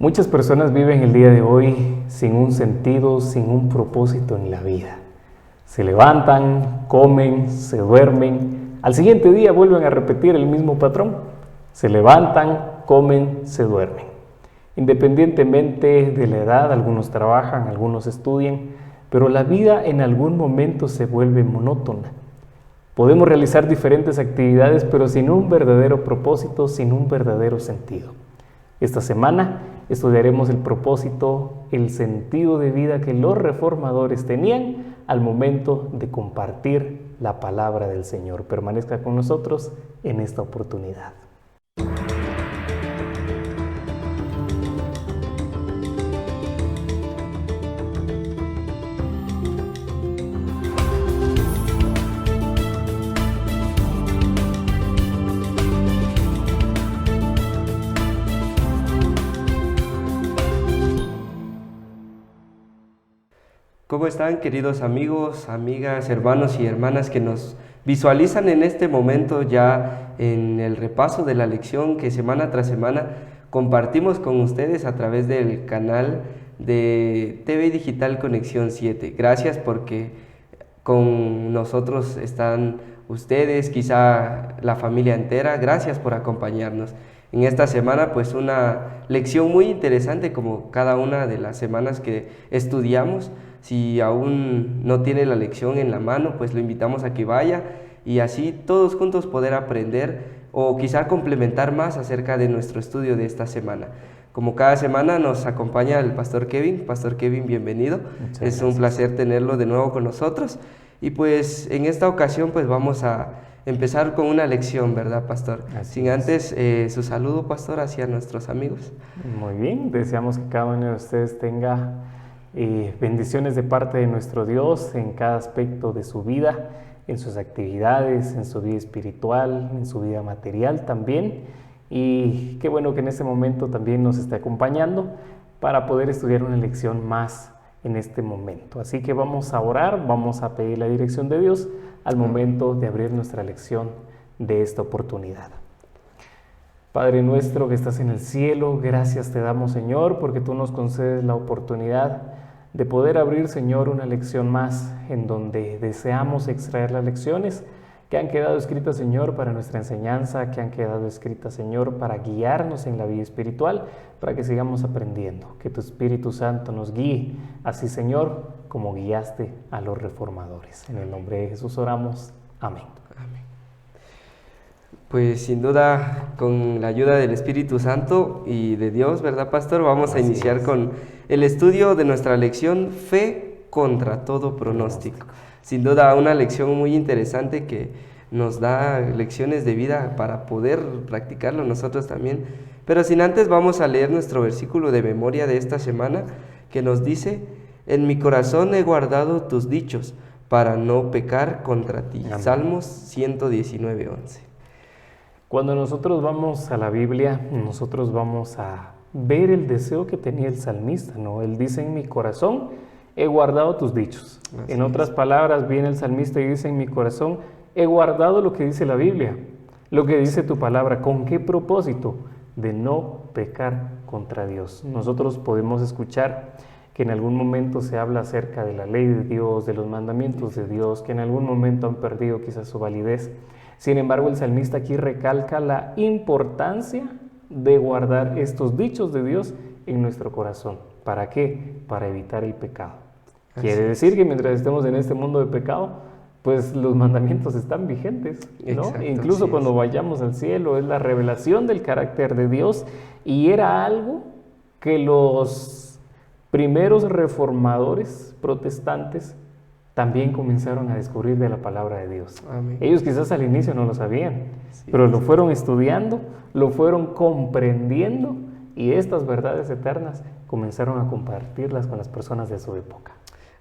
Muchas personas viven el día de hoy sin un sentido, sin un propósito en la vida. Se levantan, comen, se duermen, al siguiente día vuelven a repetir el mismo patrón. Se levantan, comen, se duermen. Independientemente de la edad, algunos trabajan, algunos estudian, pero la vida en algún momento se vuelve monótona. Podemos realizar diferentes actividades, pero sin un verdadero propósito, sin un verdadero sentido. Esta semana estudiaremos el propósito, el sentido de vida que los reformadores tenían al momento de compartir la palabra del Señor. Permanezca con nosotros en esta oportunidad. ¿Cómo están, queridos amigos, amigas, hermanos y hermanas que nos visualizan en este momento ya en el repaso de la lección que semana tras semana compartimos con ustedes a través del canal de TV Digital Conexión 7? Gracias porque con nosotros están ustedes, quizá la familia entera. Gracias por acompañarnos. En esta semana pues una lección muy interesante como cada una de las semanas que estudiamos. Si aún no tiene la lección en la mano, pues lo invitamos a que vaya y así todos juntos poder aprender o quizá complementar más acerca de nuestro estudio de esta semana. Como cada semana nos acompaña el Pastor Kevin. Pastor Kevin, bienvenido. Muchas gracias. Un placer tenerlo de nuevo con nosotros. Y pues en esta ocasión pues vamos a empezar con una lección, ¿verdad, Pastor? Sin antes su saludo, Pastor, hacia nuestros amigos. Muy bien, deseamos que cada uno de ustedes tenga bendiciones de parte de nuestro Dios en cada aspecto de su vida, en sus actividades, en su vida espiritual, en su vida material también. Y qué bueno que en este momento también nos esté acompañando para poder estudiar una lección más en este momento. Así que vamos a orar, vamos a pedir la dirección de Dios al momento de abrir nuestra lección de esta oportunidad. Padre nuestro que estás en el cielo, gracias te damos, Señor, porque tú nos concedes la oportunidad de poder abrir, Señor, una lección más en donde deseamos extraer las lecciones que han quedado escritas, Señor, para nuestra enseñanza, que han quedado escritas, Señor, para guiarnos en la vida espiritual, para que sigamos aprendiendo, que tu Espíritu Santo nos guíe, así, Señor, como guiaste a los reformadores. En el nombre de Jesús oramos. Amén. Amén. Pues sin duda, con la ayuda del Espíritu Santo y de Dios, ¿verdad, Pastor? Vamos a iniciar con el estudio de nuestra lección Fe contra todo pronóstico. Sin duda, una lección muy interesante que nos da lecciones de vida para poder practicarlo nosotros también. Pero sin antes vamos a leer nuestro versículo de memoria de esta semana que nos dice: en mi corazón he guardado tus dichos para no pecar contra ti. Amén. Salmos 119:11. Cuando nosotros vamos a la Biblia, nosotros vamos a ver el deseo que tenía el salmista, ¿no? Él dice: en mi corazón he guardado tus dichos. En otras palabras, viene el salmista y dice: en mi corazón he guardado lo que dice la Biblia, lo que dice tu palabra. ¿Con qué propósito? De no pecar contra Dios. Nosotros podemos escuchar que en algún momento se habla acerca de la ley de Dios, de los mandamientos de Dios, que en algún momento han perdido quizás su validez. Sin embargo, el salmista aquí recalca la importancia de guardar estos dichos de Dios en nuestro corazón. ¿Para qué? Para evitar el pecado. Quiere decir que mientras estemos en este mundo de pecado, pues los mandamientos están vigentes, ¿no? Exacto, incluso cuando vayamos al cielo, es la revelación del carácter de Dios, y era algo que los primeros reformadores protestantes también comenzaron a descubrir de la palabra de Dios. Amén. Ellos quizás al inicio no lo sabían, pero lo fueron estudiando, lo fueron comprendiendo, y estas verdades eternas comenzaron a compartirlas con las personas de su época.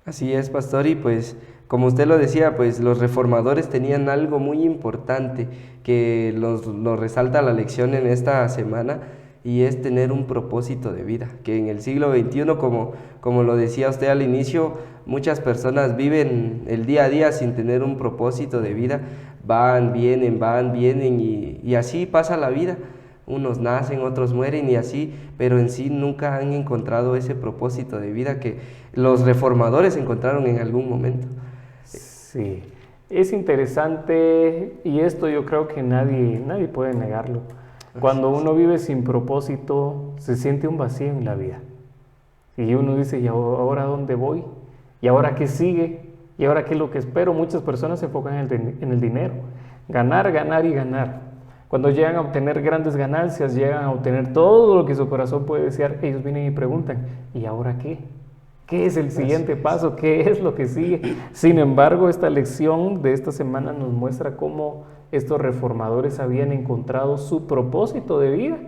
Así es, Pastor, y pues como usted lo decía, pues los reformadores tenían algo muy importante que lo resalta la lección en esta semana, y es tener un propósito de vida, que en el siglo XXI, como lo decía usted al inicio, muchas personas viven el día a día sin tener un propósito de vida, van, vienen y así pasa la vida. unos nacen, otros mueren y así, pero en sí nunca han encontrado ese propósito de vida que los reformadores encontraron en algún momento. Sí, es interesante y esto yo creo que nadie puede negarlo. Cuando uno vive sin propósito, se siente un vacío en la vida. Y uno dice, ¿y ahora dónde voy? ¿Y ahora qué sigue? ¿Y ahora qué es lo que espero? Muchas personas se enfocan en el dinero. Ganar, ganar y ganar. Cuando llegan a obtener grandes ganancias, llegan a obtener todo lo que su corazón puede desear, ellos vienen y preguntan, ¿y ahora qué? ¿Qué es el siguiente paso? ¿Qué es lo que sigue? Sin embargo, esta lección de esta semana nos muestra cómo estos reformadores habían encontrado su propósito de vida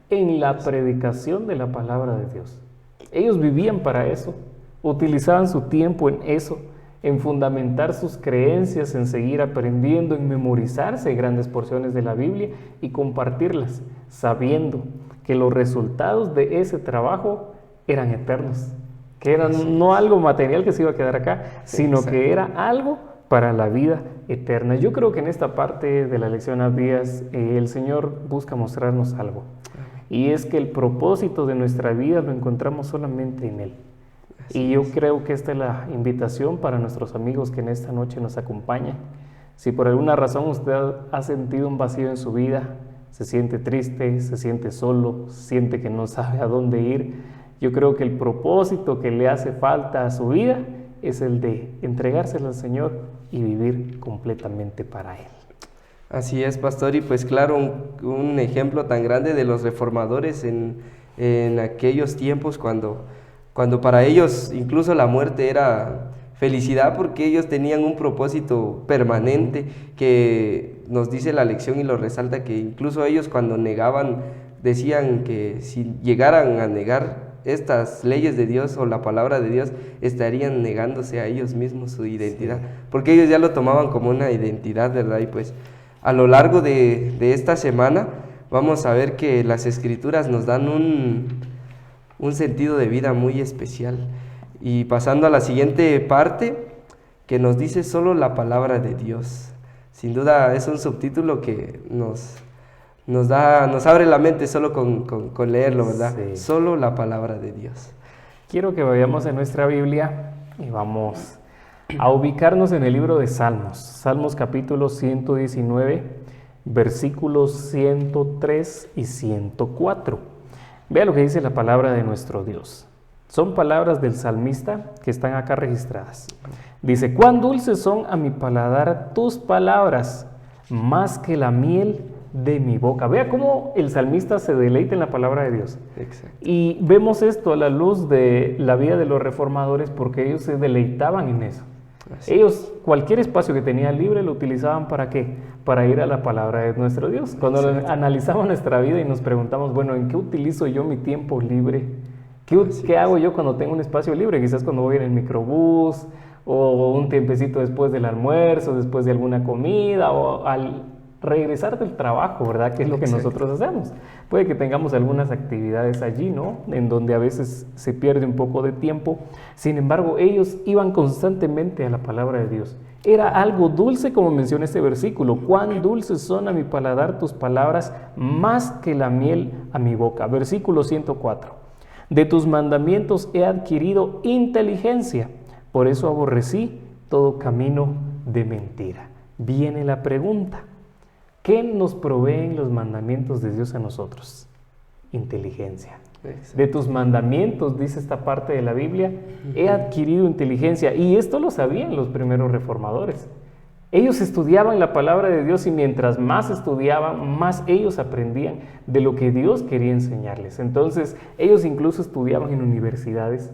en la predicación de la palabra de Dios. Ellos vivían para eso, utilizaban su tiempo en eso, en fundamentar sus creencias, en seguir aprendiendo, en memorizarse grandes porciones de la Biblia y compartirlas, sabiendo que los resultados de ese trabajo eran eternos, que eran no algo material que se iba a quedar acá, sino que era algo para la vida eterna. Yo creo que en esta parte de la lección Abdías, el Señor busca mostrarnos algo, y es que el propósito de nuestra vida lo encontramos solamente en Él. Y yo creo que esta es la invitación para nuestros amigos que en esta noche nos acompañan. Si por alguna razón usted ha sentido un vacío en su vida, se siente triste, se siente solo, siente que no sabe a dónde ir, yo creo que el propósito que le hace falta a su vida es el de entregárselo al Señor y vivir completamente para Él. Así es, pastor, y pues claro, un ejemplo tan grande de los reformadores en aquellos tiempos cuando para ellos incluso la muerte era felicidad, porque ellos tenían un propósito permanente que nos dice la lección y lo resalta, que incluso ellos cuando negaban, decían que si llegaran a negar estas leyes de Dios o la palabra de Dios, estarían negándose a ellos mismos su identidad, porque ellos ya lo tomaban como una identidad, ¿verdad? Y pues a lo largo de esta semana vamos a ver que las Escrituras nos dan un sentido de vida muy especial. Y pasando a la siguiente parte, que nos dice solo la palabra de Dios. Sin duda es un subtítulo que nos abre la mente solo con leerlo, ¿verdad? Sí. Solo la palabra de Dios. Quiero que vayamos en nuestra Biblia y vamos a ubicarnos en el libro de Salmos. Salmos capítulo 119, versículos 103 y 104. Vea lo que dice la palabra de nuestro Dios. Son palabras del salmista que están acá registradas. Dice, cuán dulces son a mi paladar tus palabras, más que la miel de mi boca. Vea cómo el salmista se deleita en la palabra de Dios. Exacto. Y vemos esto a la luz de la vida de los reformadores, porque ellos se deleitaban en eso. Ellos, cualquier espacio que tenían libre, lo utilizaban ¿para qué? Para ir a la palabra de nuestro Dios. Cuando analizamos nuestra vida y nos preguntamos, bueno, ¿en qué utilizo yo mi tiempo libre? ¿Qué hago yo cuando tengo un espacio libre? Quizás cuando voy en el microbús, o un tiempecito después del almuerzo, después de alguna comida, o al regresar del trabajo, ¿verdad? Que es lo que nosotros hacemos. Puede que tengamos algunas actividades allí, ¿no? En donde a veces se pierde un poco de tiempo. Sin embargo, ellos iban constantemente a la palabra de Dios. Era algo dulce, como menciona este versículo. Cuán dulces son a mi paladar tus palabras, más que la miel a mi boca. Versículo 104. De tus mandamientos he adquirido inteligencia, por eso aborrecí todo camino de mentira. Viene la pregunta. ¿Qué nos proveen los mandamientos de Dios a nosotros? Inteligencia. Exacto. De tus mandamientos, dice esta parte de la Biblia, he adquirido inteligencia. Y esto lo sabían los primeros reformadores. Ellos estudiaban la palabra de Dios y mientras más estudiaban, más ellos aprendían de lo que Dios quería enseñarles. Entonces, ellos incluso estudiaban en universidades.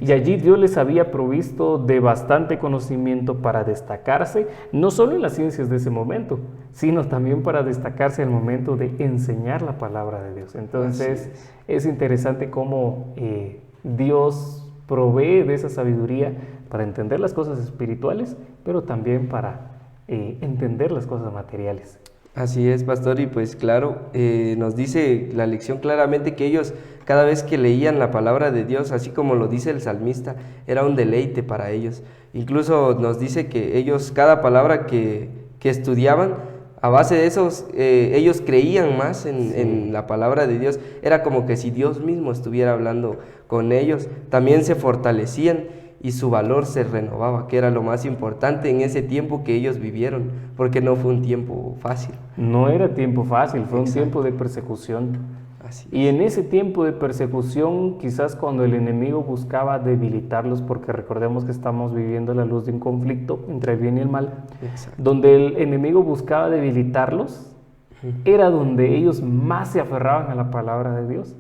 Y allí Dios les había provisto de bastante conocimiento para destacarse, no solo en las ciencias de ese momento, sino también para destacarse al momento de enseñar la palabra de Dios. Entonces, es interesante cómo Dios provee de esa sabiduría para entender las cosas espirituales, pero también para entender las cosas materiales. Así es, pastor, y pues claro, nos dice la lección claramente que ellos cada vez que leían la palabra de Dios, así como lo dice el salmista, era un deleite para ellos. Incluso nos dice que ellos, cada palabra que estudiaban, a base de eso, ellos creían más en la palabra de Dios. Era como que si Dios mismo estuviera hablando con ellos. También se fortalecían y su valor se renovaba, que era lo más importante en ese tiempo que ellos vivieron, porque no fue un tiempo fácil. No era tiempo fácil, fue un tiempo de persecución. Y en ese tiempo de persecución, quizás cuando el enemigo buscaba debilitarlos, porque recordemos que estamos viviendo la luz de un conflicto entre el bien y el mal, donde el enemigo buscaba debilitarlos, era donde ellos más se aferraban a la palabra de Dios.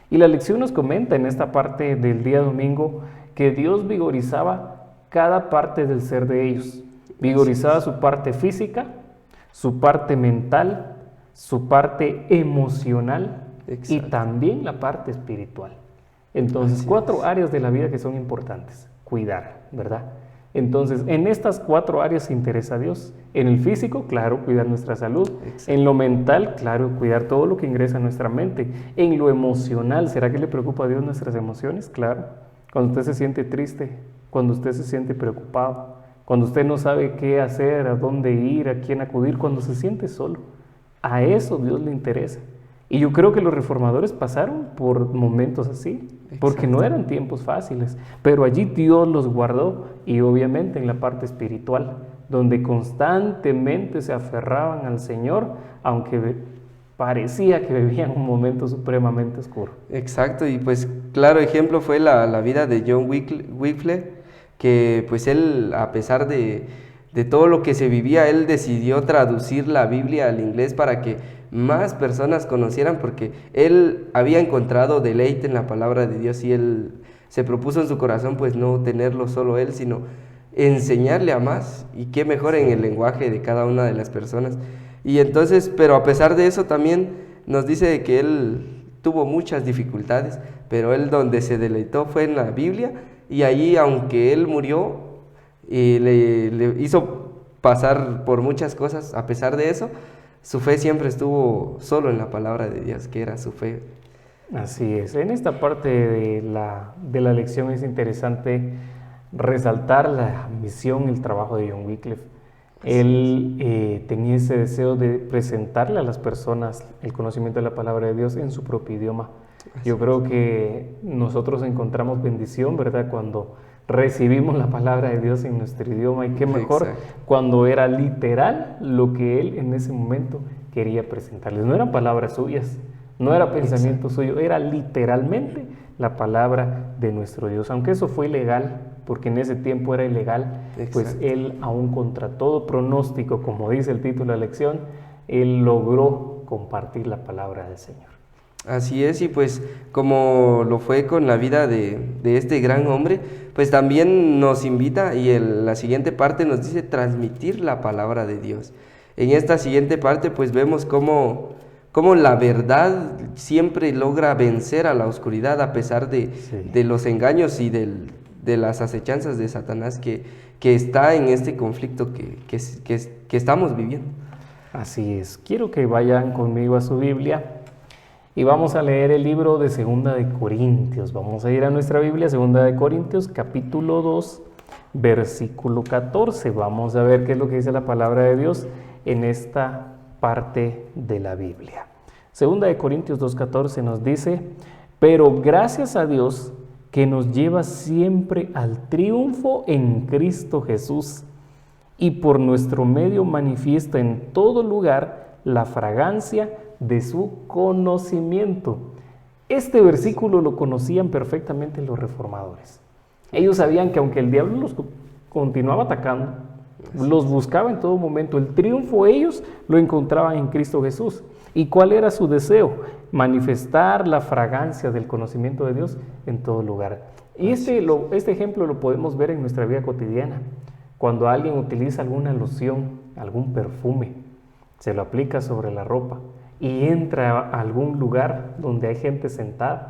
Y la lección nos comenta en esta parte del día domingo que Dios vigorizaba cada parte del ser de ellos. Vigorizaba su parte física, su parte mental, su parte emocional, y también la parte espiritual. Entonces, 4 áreas de la vida que son importantes. Cuidar, ¿verdad? Entonces, en estas 4 áreas se interesa Dios. En el físico, claro, cuidar nuestra salud. En lo mental, claro, cuidar todo lo que ingresa a nuestra mente. En lo emocional, ¿será que le preocupa a Dios nuestras emociones? Claro. Cuando usted se siente triste, cuando usted se siente preocupado, cuando usted no sabe qué hacer, a dónde ir, a quién acudir, cuando se siente solo. A eso Dios le interesa. Y yo creo que los reformadores pasaron por momentos así, porque no eran tiempos fáciles, pero allí Dios los guardó, y obviamente en la parte espiritual, donde constantemente se aferraban al Señor, aunque parecía que vivían un momento supremamente oscuro. Exacto, y pues claro ejemplo fue la vida de John Wycliffe, que pues él, a pesar de todo lo que se vivía, él decidió traducir la Biblia al inglés para que más personas conocieran, porque él había encontrado deleite en la palabra de Dios, y él se propuso en su corazón pues no tenerlo solo él, sino enseñarle a más, y qué mejor en el lenguaje de cada una de las personas. Y entonces, pero a pesar de eso también nos dice que él tuvo muchas dificultades, pero él donde se deleitó fue en la Biblia, y allí, aunque él murió y le hizo pasar por muchas cosas, a pesar de eso, su fe siempre estuvo solo en la palabra de Dios, que era su fe. Así es. En esta parte de la lección es interesante resaltar la misión, el trabajo de John Wycliffe. Él tenía ese deseo de presentarle a las personas el conocimiento de la palabra de Dios en su propio idioma. Yo creo que nosotros encontramos bendición, ¿verdad?, cuando recibimos la palabra de Dios en nuestro idioma, y qué mejor cuando era literal lo que él en ese momento quería presentarles. No eran palabras suyas, no era pensamiento suyo, era literalmente la palabra de nuestro Dios. Aunque eso fue ilegal, porque en ese tiempo era ilegal, pues él, aún contra todo pronóstico, como dice el título de la lección, él logró compartir la palabra del Señor. Así es, y pues como lo fue con la vida de este gran hombre, pues también nos invita, y la siguiente parte nos dice transmitir la palabra de Dios. En esta siguiente parte pues vemos cómo la verdad siempre logra vencer a la oscuridad, a pesar de los engaños y de las acechanzas de Satanás que está en este conflicto que estamos viviendo. Así es. Quiero que vayan conmigo a su Biblia y vamos a leer el libro de Segunda de Corintios. Vamos a ir a nuestra Biblia, Segunda de Corintios, capítulo 2, versículo 14. Vamos a ver qué es lo que dice la palabra de Dios en esta parte de la Biblia. Segunda de Corintios 2:14 nos dice: pero gracias a Dios que nos lleva siempre al triunfo en Cristo Jesús, y por nuestro medio manifiesta en todo lugar la fragancia de su conocimiento. Este versículo lo conocían perfectamente los reformadores. Ellos sabían que aunque el diablo los continuaba atacando, los buscaba en todo momento, el triunfo ellos lo encontraban en Cristo Jesús. ¿Y cuál era su deseo? Manifestar la fragancia del conocimiento de Dios en todo lugar. Y este ejemplo lo podemos ver en nuestra vida cotidiana. Cuando alguien utiliza alguna loción, algún perfume, se lo aplica sobre la ropa y entra a algún lugar donde hay gente sentada,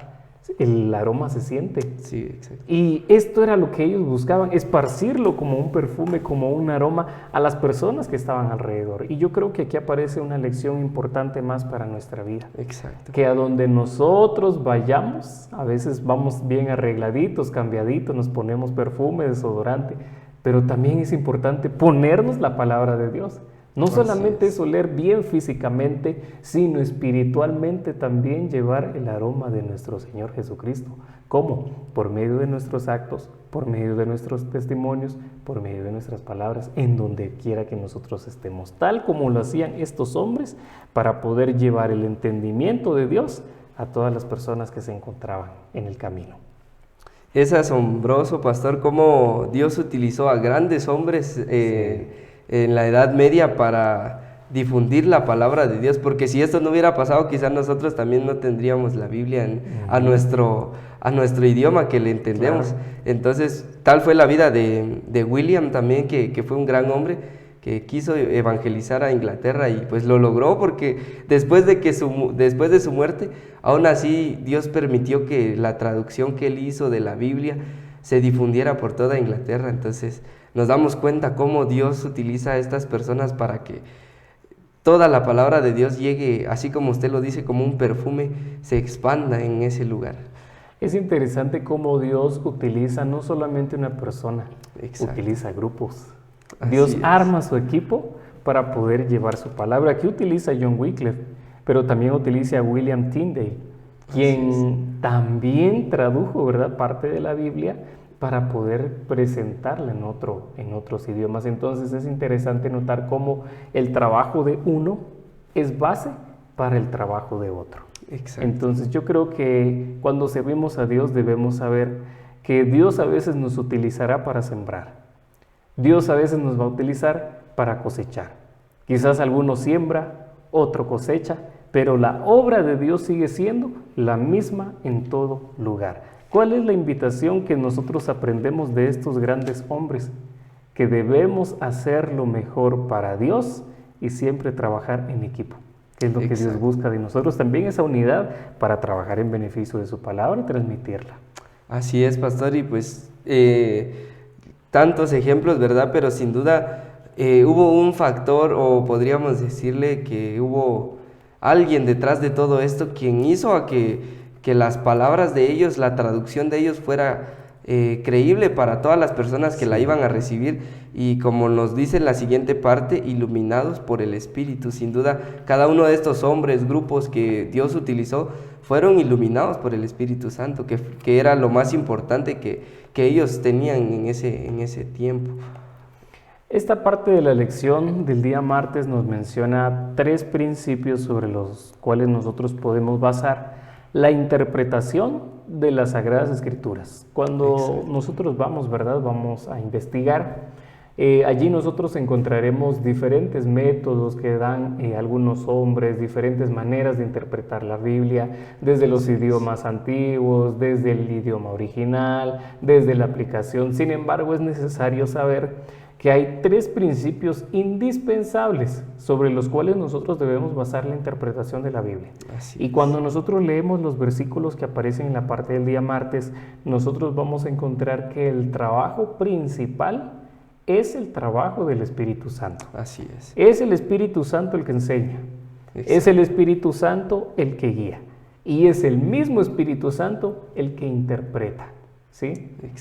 el aroma se siente. Sí, exacto. Y esto era lo que ellos buscaban, esparcirlo como un perfume, como un aroma a las personas que estaban alrededor. Y yo creo que aquí aparece una lección importante más para nuestra vida. Exacto. Que a donde nosotros vayamos, a veces vamos bien arregladitos, cambiaditos, nos ponemos perfume, desodorante, pero también es importante ponernos la palabra de Dios. No solamente es. es oler bien físicamente, sino espiritualmente también llevar el aroma de nuestro Señor Jesucristo. ¿Cómo? Por medio de nuestros actos, por medio de nuestros testimonios, por medio de nuestras palabras, en donde quiera que nosotros estemos, tal como lo hacían estos hombres para poder llevar el entendimiento de Dios a todas las personas que se encontraban en el camino. Es asombroso, pastor, cómo Dios utilizó a grandes hombres en la Edad Media para difundir la palabra de Dios, porque si esto no hubiera pasado, quizás nosotros también no tendríamos la Biblia a nuestro idioma que le entendemos. Claro. Entonces, tal fue la vida de William también, que fue un gran hombre, que quiso evangelizar a Inglaterra y pues lo logró, porque después de su muerte, aún así Dios permitió que la traducción que él hizo de la Biblia se difundiera por toda Inglaterra. Entonces nos damos cuenta cómo Dios utiliza a estas personas para que toda la palabra de Dios llegue, así como usted lo dice, como un perfume, se expanda en ese lugar. Es interesante cómo Dios utiliza no solamente una persona, utiliza grupos. Dios arma su equipo para poder llevar su palabra. Aquí utiliza a John Wycliffe, pero también utiliza a William Tyndale, quien también tradujo, ¿verdad?, parte de la Biblia para poder presentarla en otros idiomas. Entonces es interesante notar cómo el trabajo de uno es base para el trabajo de otro. Exacto. Entonces yo creo que cuando servimos a Dios debemos saber que Dios a veces nos utilizará para sembrar. Dios a veces nos va a utilizar para cosechar. Quizás alguno siembra, otro cosecha, pero la obra de Dios sigue siendo la misma en todo lugar. ¿Cuál es la invitación que nosotros aprendemos de estos grandes hombres? Que debemos hacer lo mejor para Dios y siempre trabajar en equipo, que es lo que Dios busca de nosotros, también esa unidad para trabajar en beneficio de su palabra y transmitirla. Así es, pastor, y pues tantos ejemplos, ¿verdad? Pero sin duda hubo un factor, o podríamos decirle que hubo alguien detrás de todo esto quien hizo a que las palabras de ellos, la traducción de ellos fuera creíble para todas las personas que la iban a recibir, y como nos dice la siguiente parte, iluminados por el Espíritu. Sin duda, cada uno de estos hombres, grupos que Dios utilizó, fueron iluminados por el Espíritu Santo, que era lo más importante que ellos tenían en ese tiempo. Esta parte de la lección del día martes nos menciona 3 principios sobre los cuales nosotros podemos basar la interpretación de las Sagradas Escrituras. Cuando nosotros vamos, ¿verdad?, vamos a investigar, allí nosotros encontraremos diferentes métodos que dan algunos hombres, diferentes maneras de interpretar la Biblia, desde los idiomas antiguos, desde el idioma original, desde la aplicación. Sin embargo, es necesario saber que hay 3 principios indispensables sobre los cuales nosotros debemos basar la interpretación de la Biblia. Y cuando nosotros leemos los versículos que aparecen en la parte del día martes, nosotros vamos a encontrar que el trabajo principal es el trabajo del Espíritu Santo. Así es. Es el Espíritu Santo el que enseña. Es el Espíritu Santo el que guía. Y es el mismo Espíritu Santo el que interpreta. ¿Sí?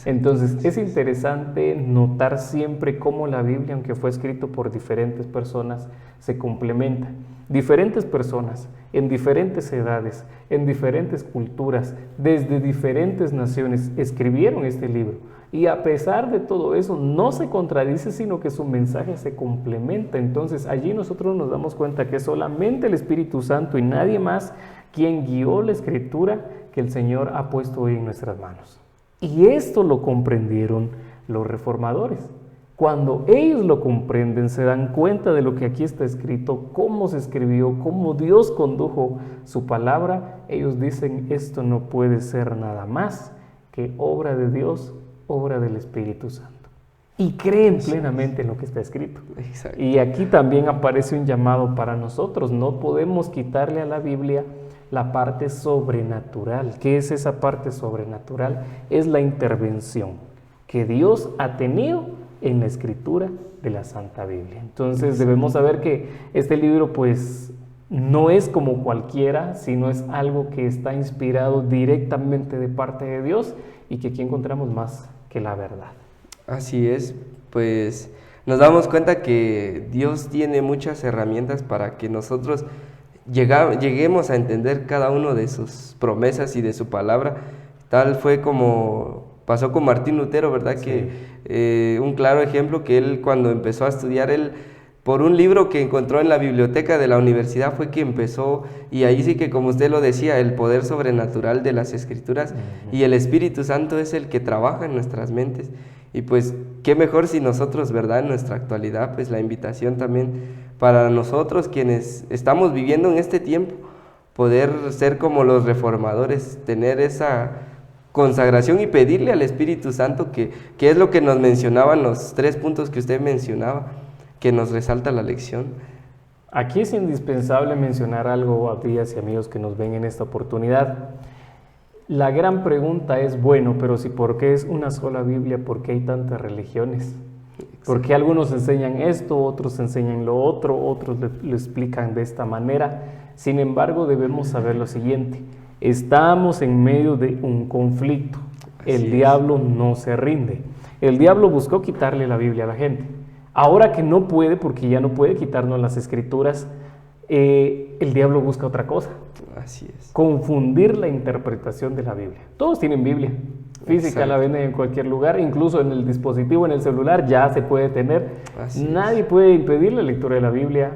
Entonces es interesante notar siempre cómo la Biblia, aunque fue escrito por diferentes personas, se complementa. Diferentes personas, en diferentes edades, en diferentes culturas, desde diferentes naciones, escribieron este libro. Y a pesar de todo eso, no se contradice, sino que su mensaje se complementa. Entonces allí nosotros nos damos cuenta que solamente el Espíritu Santo y nadie más quien guió la Escritura que el Señor ha puesto hoy en nuestras manos. Y esto lo comprendieron los reformadores. Cuando ellos lo comprenden, se dan cuenta de lo que aquí está escrito, cómo se escribió, cómo Dios condujo su palabra. Ellos dicen, esto no puede ser nada más que obra de Dios, obra del Espíritu Santo. Y creen plenamente en lo que está escrito. Exacto. Y aquí también aparece un llamado para nosotros. No podemos quitarle a la Biblia la parte sobrenatural. ¿Qué es esa parte sobrenatural? Es la intervención que Dios ha tenido en la escritura de la Santa Biblia. Entonces debemos saber que este libro pues no es como cualquiera, sino es algo que está inspirado directamente de parte de Dios y que aquí encontramos más que la verdad. Así es, pues nos damos cuenta que Dios tiene muchas herramientas para que nosotros lleguemos a entender cada uno de sus promesas y de su palabra. Tal fue como pasó con Martín Lutero, ¿verdad? Sí. Que un claro ejemplo que él cuando empezó a estudiar, él por un libro que encontró en la biblioteca de la universidad fue que empezó, y ahí sí que como usted lo decía, el poder sobrenatural de las Escrituras y el Espíritu Santo es el que trabaja en nuestras mentes. Y pues qué mejor si nosotros, ¿verdad? En nuestra actualidad, pues la invitación también para nosotros quienes estamos viviendo en este tiempo, poder ser como los reformadores, tener esa consagración y pedirle al Espíritu Santo que es lo que nos mencionaban los 3 puntos que usted mencionaba, que nos resalta la lección. Aquí es indispensable mencionar algo a tías y amigos que nos ven en esta oportunidad. La gran pregunta es, bueno, pero si ¿por qué es una sola Biblia? ¿Por qué hay tantas religiones? Porque algunos enseñan esto, otros enseñan lo otro, otros lo explican de esta manera. Sin embargo, debemos saber lo siguiente: estamos en medio de un conflicto. El diablo no se rinde. El diablo buscó quitarle la Biblia a la gente. Ahora que no puede, porque ya no puede quitarnos las Escrituras, el diablo busca otra cosa. Así es. Confundir la interpretación de la Biblia. Todos tienen Biblia física, exacto, la venden en cualquier lugar, incluso en el dispositivo, en el celular, ya se puede tener. Nadie puede impedir la lectura de la Biblia.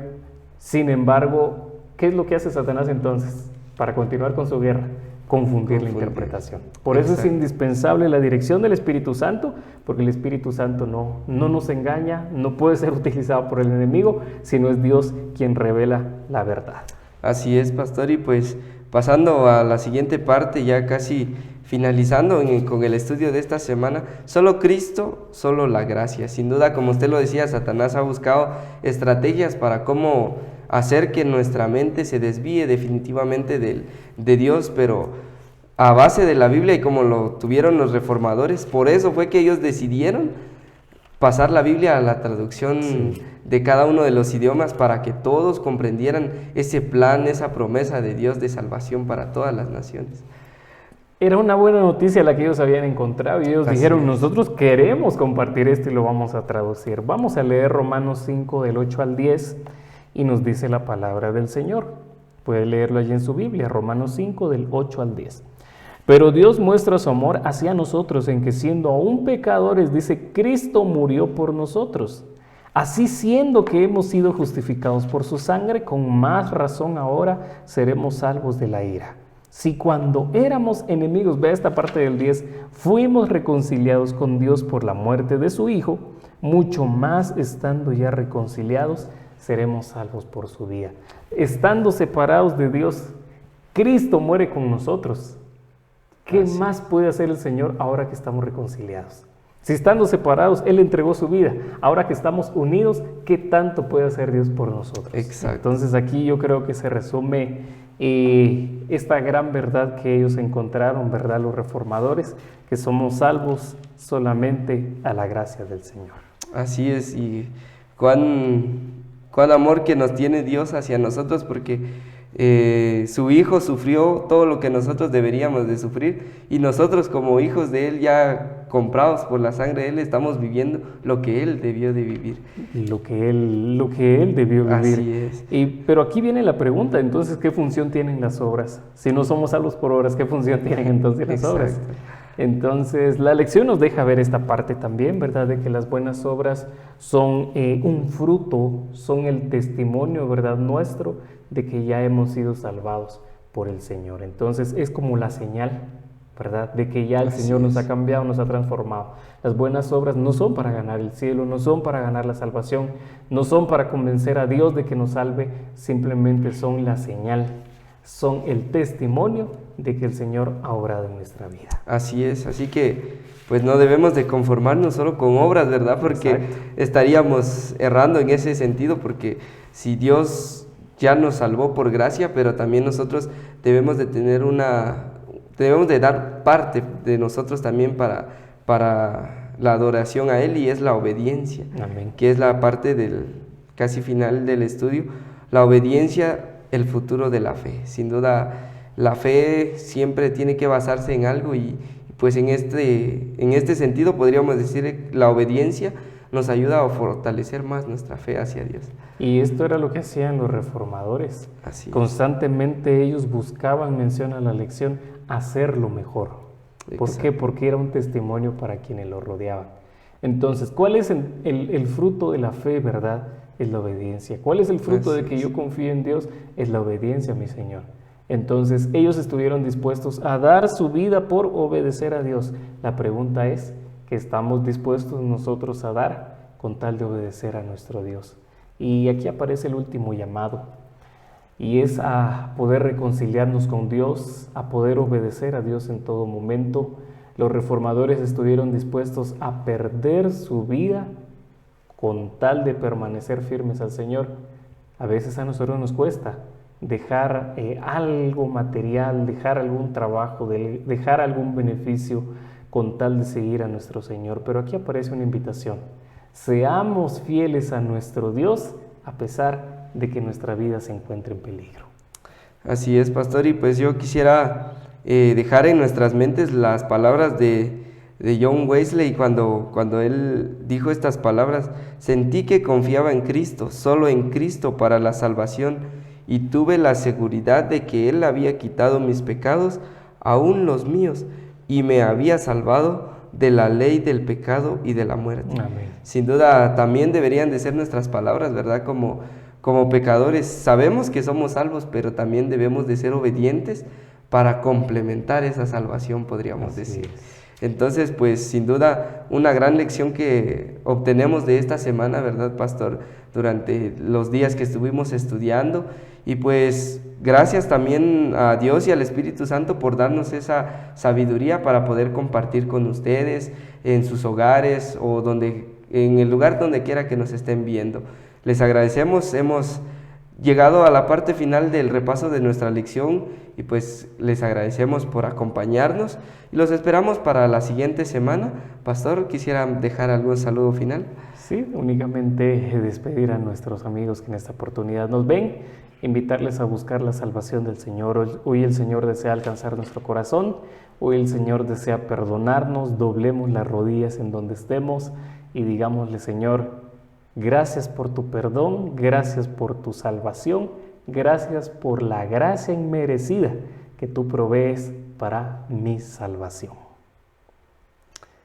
Sin embargo, ¿qué es lo que hace Satanás entonces para continuar con su guerra? Confundir la interpretación. Por eso es indispensable la dirección del Espíritu Santo, porque el Espíritu Santo no nos engaña, no puede ser utilizado por el enemigo, sino es Dios quien revela la verdad. Así es, pastor, y pues pasando a la siguiente parte, ya casi finalizando con el estudio de esta semana, solo Cristo, solo la gracia. Sin duda, como usted lo decía, Satanás ha buscado estrategias para cómo hacer que nuestra mente se desvíe definitivamente de Dios, pero a base de la Biblia y como lo tuvieron los reformadores, por eso fue que ellos decidieron pasar la Biblia a la traducción de cada uno de los idiomas para que todos comprendieran ese plan, esa promesa de Dios de salvación para todas las naciones. Era una buena noticia la que ellos habían encontrado y ellos dijeron, nosotros queremos compartir esto y lo vamos a traducir. Vamos a leer Romanos 5 del 8 al 10 y nos dice la palabra del Señor. Puede leerlo allí en su Biblia, Romanos 5 del 8 al 10. Pero Dios muestra su amor hacia nosotros en que siendo aún pecadores, dice, Cristo murió por nosotros. Así siendo que hemos sido justificados por su sangre, con más razón ahora seremos salvos de la ira. Si cuando éramos enemigos, vea esta parte del 10, fuimos reconciliados con Dios por la muerte de su Hijo, mucho más estando ya reconciliados, seremos salvos por su vida. Estando separados de Dios, Cristo muere con nosotros. ¿Qué más puede hacer el Señor ahora que estamos reconciliados? Si estando separados, Él entregó su vida. Ahora que estamos unidos, ¿qué tanto puede hacer Dios por nosotros? Exacto. Entonces aquí yo creo que se resume esta gran verdad que ellos encontraron, ¿verdad? Los reformadores, que somos salvos solamente a la gracia del Señor. Así es, y cuán amor que nos tiene Dios hacia nosotros, porque su Hijo sufrió todo lo que nosotros deberíamos de sufrir, y nosotros como hijos de Él, ya comprados por la sangre de Él, estamos viviendo lo que Él debió de vivir. Lo que Él debió vivir. Así es. Pero aquí viene la pregunta, entonces, ¿qué función tienen las obras? Si no somos salvos por obras, ¿qué función tienen entonces las obras? Entonces, la lección nos deja ver esta parte también, ¿verdad? De que las buenas obras son un fruto, son el testimonio, ¿verdad? Nuestro de que ya hemos sido salvados por el Señor. Entonces, es como la señal, ¿verdad? De que ya el Señor nos ha cambiado, nos ha transformado. Las buenas obras no son para ganar el cielo, no son para ganar la salvación, no son para convencer a Dios de que nos salve, simplemente son la señal, son el testimonio de que el Señor ha obrado en nuestra vida. Así es, así que pues no debemos de conformarnos solo con obras, ¿verdad? Porque estaríamos errando en ese sentido, porque si Dios ya nos salvó por gracia, pero también nosotros debemos de dar parte de nosotros también para la adoración a Él, y es la obediencia. Amén. Que es la parte del casi final del estudio, la obediencia, el futuro de la fe. Sin duda, la fe siempre tiene que basarse en algo, y pues en este sentido podríamos decir la obediencia nos ayuda a fortalecer más nuestra fe hacia Dios. Y esto era lo que hacían los reformadores. Así es. Constantemente ellos buscaban, menciona la lección, hacerlo mejor. ¿Por Exacto. qué? Porque era un testimonio para quienes lo rodeaban. Entonces, ¿cuál es el fruto de la fe, verdad? Es la obediencia. ¿Cuál es el fruto de que yo confíe en Dios? Es la obediencia, mi Señor. Entonces, ellos estuvieron dispuestos a dar su vida por obedecer a Dios. La pregunta es, ¿qué estamos dispuestos nosotros a dar con tal de obedecer a nuestro Dios? Y aquí aparece el último llamado, y es a poder reconciliarnos con Dios, a poder obedecer a Dios en todo momento. Los reformadores estuvieron dispuestos a perder su vida con tal de permanecer firmes al Señor. A veces a nosotros nos cuesta dejar algo material, dejar algún trabajo, dejar algún beneficio con tal de seguir a nuestro Señor. Pero aquí aparece una invitación. Seamos fieles a nuestro Dios a pesar de que nuestra vida se encuentre en peligro. Así es, pastor, y pues yo quisiera dejar en nuestras mentes las palabras de John Wesley cuando él dijo estas palabras: sentí que confiaba en Cristo, solo en Cristo para la salvación, y tuve la seguridad de que Él había quitado mis pecados, aún los míos, y me había salvado de la ley del pecado y de la muerte. Amén. Sin duda también deberían de ser nuestras palabras, ¿verdad? Como pecadores sabemos que somos salvos, pero también debemos de ser obedientes para complementar esa salvación, podríamos decir. Entonces, pues sin duda una gran lección que obtenemos de esta semana, ¿verdad, pastor? Durante los días que estuvimos estudiando, y pues gracias también a Dios y al Espíritu Santo por darnos esa sabiduría para poder compartir con ustedes en sus hogares o en el lugar donde quiera que nos estén viendo. Les agradecemos, hemos llegado a la parte final del repaso de nuestra lección y pues les agradecemos por acompañarnos y los esperamos para la siguiente semana. Pastor, ¿quisiera dejar algún saludo final? Sí, únicamente despedir a nuestros amigos que en esta oportunidad nos ven, invitarles a buscar la salvación del Señor. Hoy el Señor desea alcanzar nuestro corazón, hoy el Señor desea perdonarnos, doblemos las rodillas en donde estemos y digámosle: Señor, gracias por tu perdón, gracias por tu salvación, gracias por la gracia inmerecida que tú provees para mi salvación.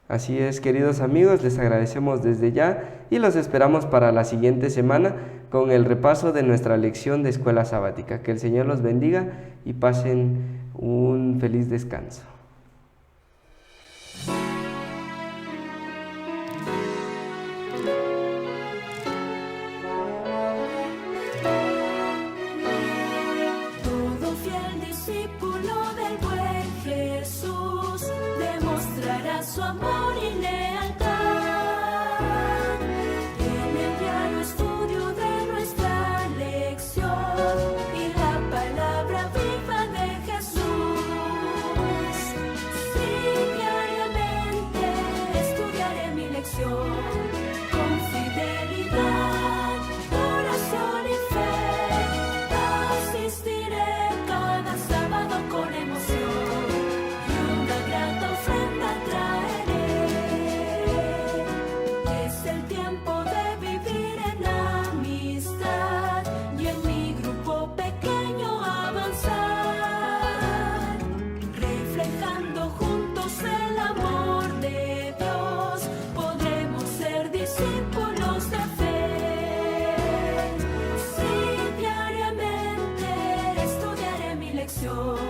Así es, queridos amigos, les agradecemos desde ya y los esperamos para la siguiente semana con el repaso de nuestra lección de escuela sabática. Que el Señor los bendiga y pasen un feliz descanso. Todo fiel discípulo del buen Jesús demostrará su amor y lealtad. En el diario estudio de nuestra lección y la palabra viva de Jesús. Sí, diariamente estudiaré mi lección con fidelidad, oración y fe. Asistiré cada sábado con emoción y una grata ofrenda traeré. Es el tiempo de vivir en amistad y en mi grupo pequeño avanzar, reflejando juntos el amor de Dios. Podremos ser discípulos de fe. Sí, diariamente estudiaré mi lección